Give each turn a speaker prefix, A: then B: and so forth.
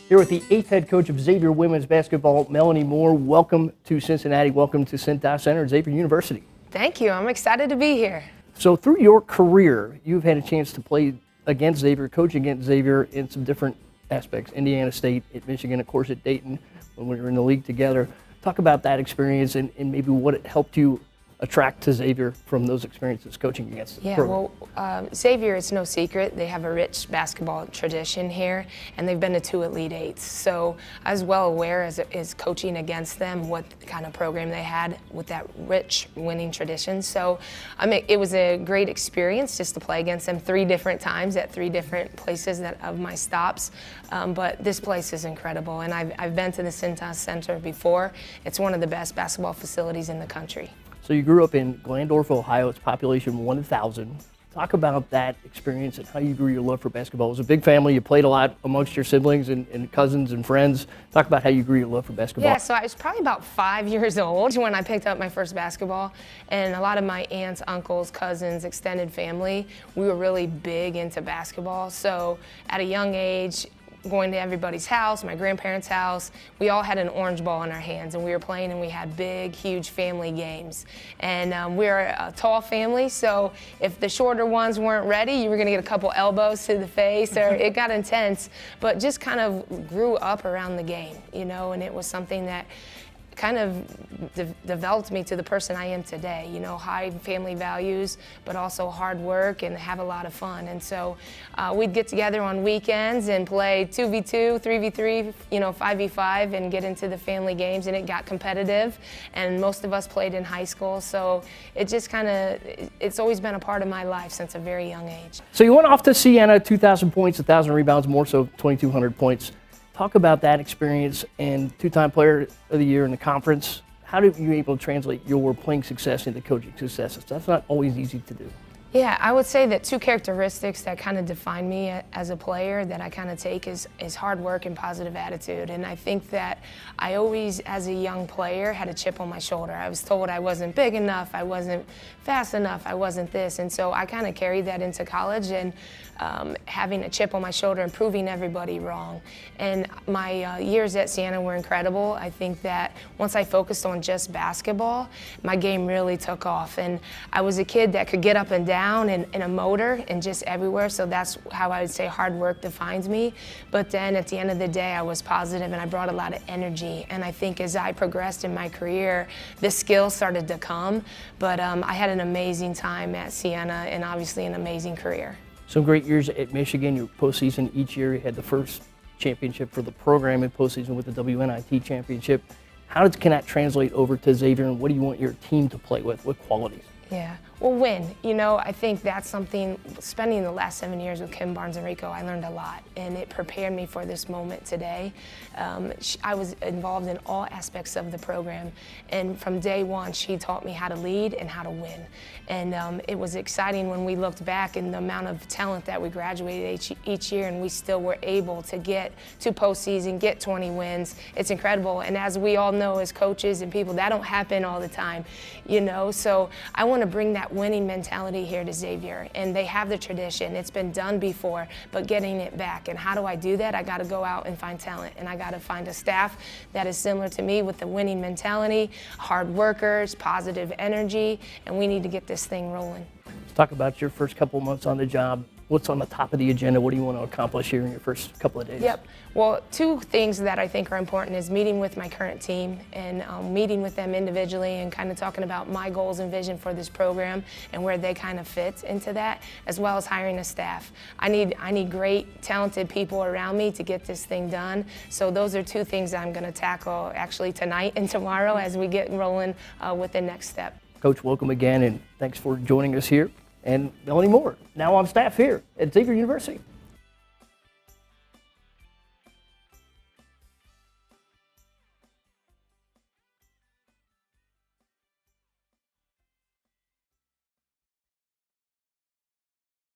A: Here with the 8th head coach of Xavier women's basketball, Melanie Moore. Welcome to Cincinnati. Welcome to Cintas Center at Xavier University.
B: Thank you. I'm excited to be here.
A: So through your career, you've had a chance to play against Xavier, coach against Xavier in some different aspects. Indiana State, at Michigan, of course, at Dayton, when we were in the league together. Talk about that experience and maybe what it helped you attract to Xavier from those experiences coaching against the program.
B: Well, Xavier, it's no secret, they have a rich basketball tradition here, and they've been to 2 Elite Eights. So I was well aware as coaching against them what kind of program they had with that rich winning tradition. So it was a great experience just to play against them 3 different times at 3 different places of my stops. But this place is incredible, and I've been to the Cintas Center before. It's one of the best basketball facilities in the country.
A: So you grew up in Glandorf, Ohio. It's population 1,000. Talk about that experience and how you grew your love for basketball. It was a big family. You played a lot amongst your siblings and cousins and friends. Talk about how you grew your love for basketball.
B: Yeah, so I was probably about 5 years old when I picked up my first basketball. And a lot of my aunts, uncles, cousins, extended family, we were really big into basketball. So at a young age, going to everybody's house, my grandparents' house, we all had an orange ball in our hands, and we were playing, and we had big, huge family games. And we're a tall family, so if the shorter ones weren't ready, you were going to get a couple elbows to the face, or it got intense, but just kind of grew up around the game, you know, and it was something that kind of developed me to the person I am today, you know, high family values, but also hard work and have a lot of fun. And so we'd get together on weekends and play 2v2, 3v3, you know, 5v5 and get into the family games, and it got competitive, and most of us played in high school, so it just kind of, it's always been a part of my life since a very young age.
A: So you went off to Siena, 2,000 points, 1,000 rebounds, more so 2,200 points. Talk about that experience and 2-time player of the year in the conference. How did you able to translate your playing success into coaching successes? That's not always easy to do.
B: Yeah, I would say that 2 characteristics that kind of define me as a player that I kind of take is hard work and positive attitude. And I think that I always, as a young player, had a chip on my shoulder. I was told I wasn't big enough, I wasn't fast enough, I wasn't this. And so I kind of carried that into college, and having a chip on my shoulder and proving everybody wrong. And my years at Siena were incredible. I think that once I focused on just basketball, my game really took off. And I was a kid that could get up and down and a motor and just everywhere, so that's how I would say hard work defines me. But then at the end of the day, I was positive and I brought a lot of energy. And I think as I progressed in my career, the skills started to come. But I had an amazing time at Siena and obviously an amazing career.
A: Some great years at Michigan. Your postseason each year. You had the first championship for the program in postseason with the WNIT championship. How can that translate over to Xavier, and what do you want your team to play with? What qualities?
B: Yeah, well, win. You know, I think that's something, spending the last 7 years with Kim Barnes-Enrico, I learned a lot, and it prepared me for this moment today. I was involved in all aspects of the program, and from day one, she taught me how to lead and how to win. And it was exciting when we looked back and the amount of talent that we graduated each year, and we still were able to get to postseason, get 20 wins. It's incredible, and as we all know as coaches and people, that don't happen all the time, you know, so I want to bring that winning mentality here to Xavier, and they have the tradition. It's been done before, but getting it back. And how do I do that? I got to go out and find talent, and I got to find a staff that is similar to me with the winning mentality, hard workers, positive energy, and we need to get this thing rolling.
A: Let's talk about your first couple months on the job. What's on the top of the agenda? What do you want to accomplish here in your first couple of days?
B: Yep. Well, 2 things that I think are important is meeting with my current team and meeting with them individually and kind of talking about my goals and vision for this program and where they kind of fit into that, as well as hiring a staff. I need great, talented people around me to get this thing done. So those are 2 things I'm going to tackle actually tonight and tomorrow as we get rolling with the next step.
A: Coach, welcome again, and thanks for joining us here. And Melanie Moore, now on staff here at Xavier University.